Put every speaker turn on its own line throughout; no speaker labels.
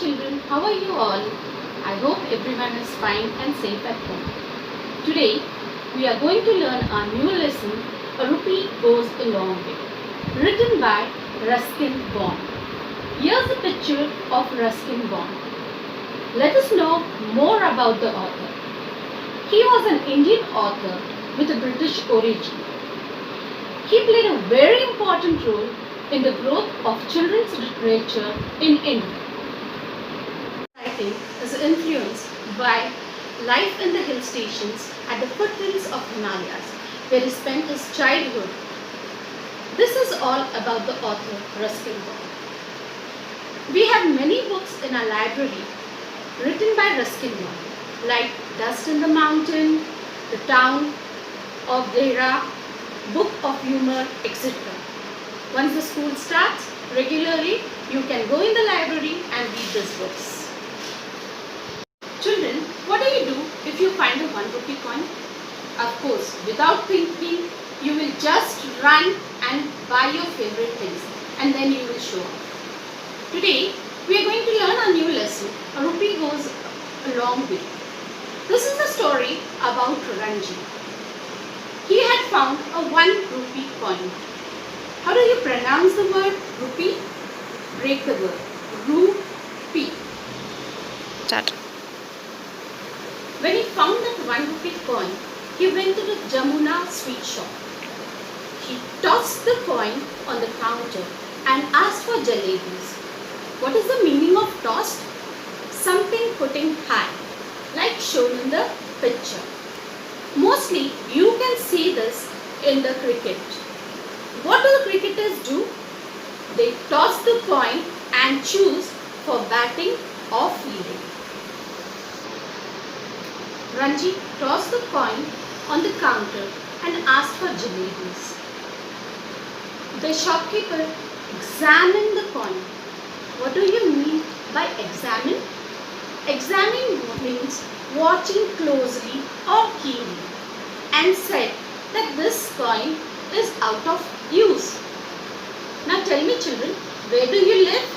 children, how are you all? I hope everyone is fine and safe at home. Today we are going to learn our new lesson, A Rupee Goes a Long Way, written by Ruskin Bond. Here's a picture of Ruskin Bond. Let us know more about the author. He was an Indian author with a British origin. He played a very important role in the growth of children's literature in India. Writing is influenced by life in the hill stations at the foothills of Himalayas, where he spent his childhood. This is all about the author Ruskin Bond. We have many books in our library written by Ruskin Bond, like Dust in the Mountain, The Town of Dehra, Book of Humor, etc. Once the school starts, regularly you can go in the library and read these books. Children, what do you do if you find a 1 rupee coin? Of course, without thinking, you will just run and buy your favorite things and then you will show off. Today, we are going to learn a new lesson, A Rupee Goes a Long Way. This is the story about Ranji. He had found a 1 rupee coin. How do you pronounce the word rupee? Break the word. Rupee.
Start.
When he found that 1 rupee coin, he went to the Jamuna sweet shop. He tossed the coin on the counter and asked for jalebis. What is the meaning of tossed? Something putting high, like shown in the picture. Mostly you can see this in the cricket. What do the cricketers do? They toss the coin and choose for batting or fielding. Ranji tossed the coin on the counter and asked for jalebis. The shopkeeper examined the coin. What do you mean by examine? Examine means watching closely or keenly, and said that this coin is out of use. Now tell me children, where do you live?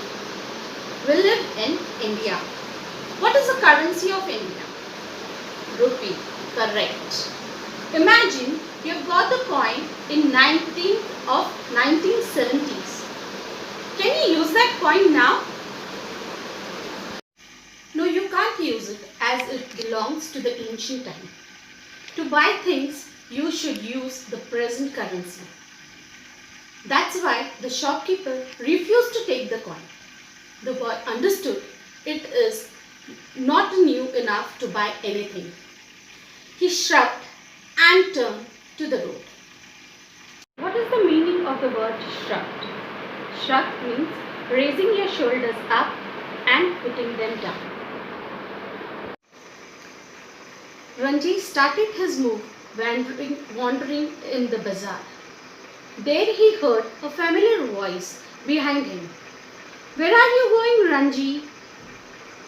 We live in India. What is the currency of India? Rupee. Correct. Imagine you have got the coin in 1970s. Can you use that coin now? No, you can't use it as it belongs to the ancient time. To buy things, you should use the present currency. That's why the shopkeeper refused to take the coin. The boy understood it is not new enough to buy anything. He shrugged and turned to the road. What is the meaning of the word shrugged? Shrugged means raising your shoulders up and putting them down. Ranji started his move wandering in the bazaar. There he heard a familiar voice behind him. Where are you going, Ranji?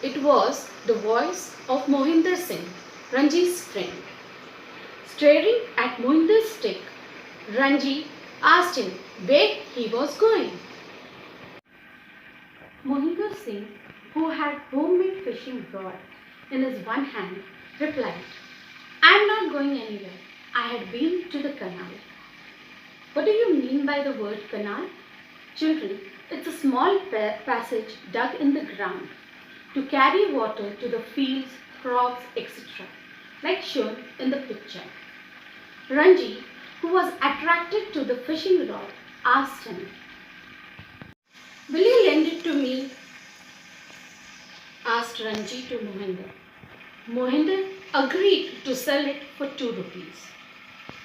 It was the voice of Mohinder Singh, Ranji's friend. Staring at Mohinder's stick, Ranji asked him where he was going. Mohinder Singh, who had homemade fishing rod in his one hand, replied, I am not going anywhere. I had been to the canal. What do you mean by the word canal? Children, it's a small passage dug in the ground to carry water to the fields, crops, etc., like shown in the picture. Ranji, who was attracted to the fishing rod, asked him, Will you lend it to me? Asked Ranji to Mohinder. Mohinder agreed to sell it for 2 rupees.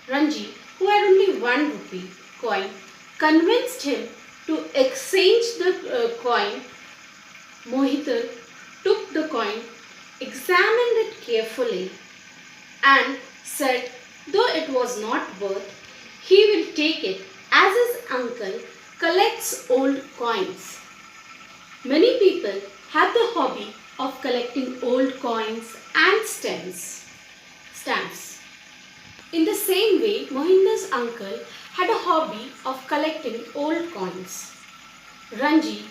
Ranji, who had only 1 rupee coin, convinced him to exchange the coin. Mohinder took the coin, examined it carefully, and said, though it was not worth, he will take it as his uncle collects old coins. Many people have the hobby of collecting old coins and stamps. In the same way, Mohinder's uncle had a hobby of collecting old coins. Ranji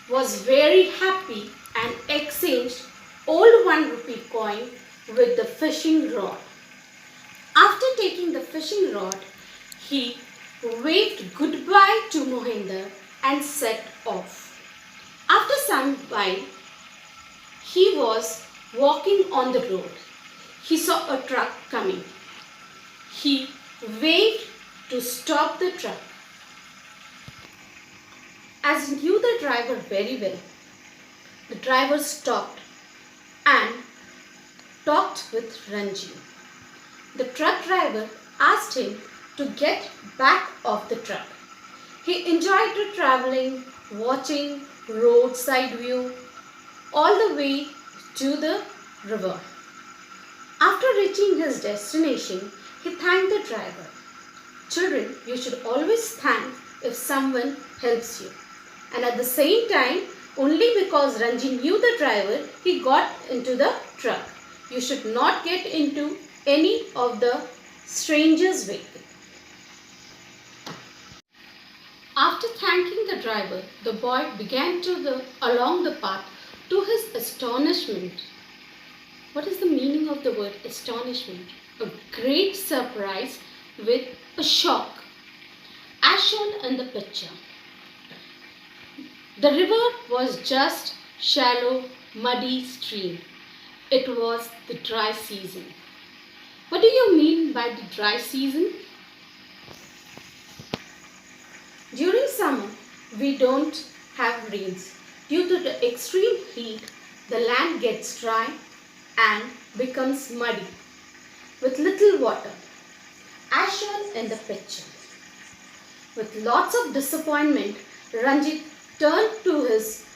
was very happy and exchanged old 1 rupee coin with the fishing rod. After taking the fishing rod, he waved goodbye to Mohinder and set off. After some while, he was walking on the road. He saw a truck coming. He waved to stop the truck. As he knew the driver very well, the driver stopped and talked with Ranji. The truck driver asked him to get back of the truck. He enjoyed the traveling, watching roadside view all the way to the river. After reaching his destination, he thanked the driver. Children, you should always thank if someone helps you. And at the same time, only because Ranji knew the driver, he got into the truck. You should not get into any of the strangers' vehicle. After thanking the driver, the boy began along the path. To his astonishment, what is the meaning of the word astonishment? A great surprise with a shock, as shown in the picture. The river was just shallow, muddy stream. It was the dry season. What do you mean by the dry season? During summer, we don't have rains. Due to the extreme heat, the land gets dry and becomes muddy with little water, as shown in the picture. With lots of disappointment, Ranjit turned to his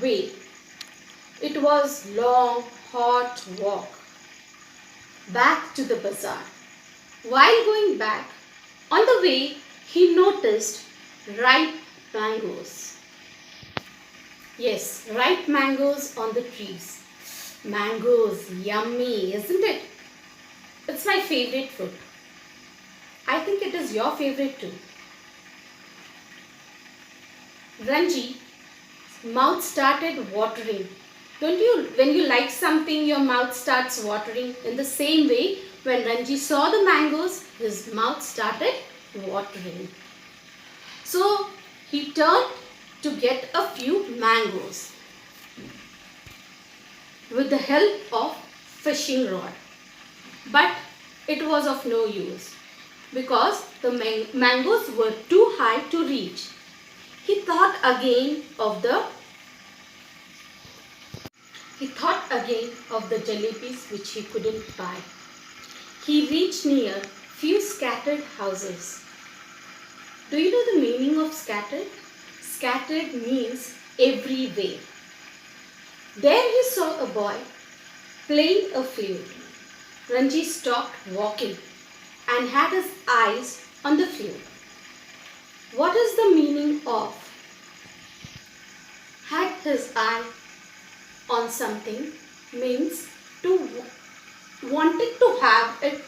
way. It was long, hot walk back to the bazaar. While going back, on the way, he noticed ripe mangoes. Yes, ripe mangoes on the trees. Mangoes, yummy, isn't it? It's my favorite fruit. I think it is your favorite too. Ranji's mouth started watering. Don't you, when you like something, your mouth starts watering? In the same way, when Ranji saw the mangoes, his mouth started watering. So he turned to get a few mangoes with the help of fishing rod. But it was of no use because the mangoes were too high to reach. He thought again of the jalebis which he couldn't buy. He reached near few scattered houses. Do you know the meaning of scattered? Scattered means everywhere. There he saw a boy playing a flute. Ranji stopped walking and had his eyes on the flute. What is the meaning of had his eye on something? Means to wanted to have it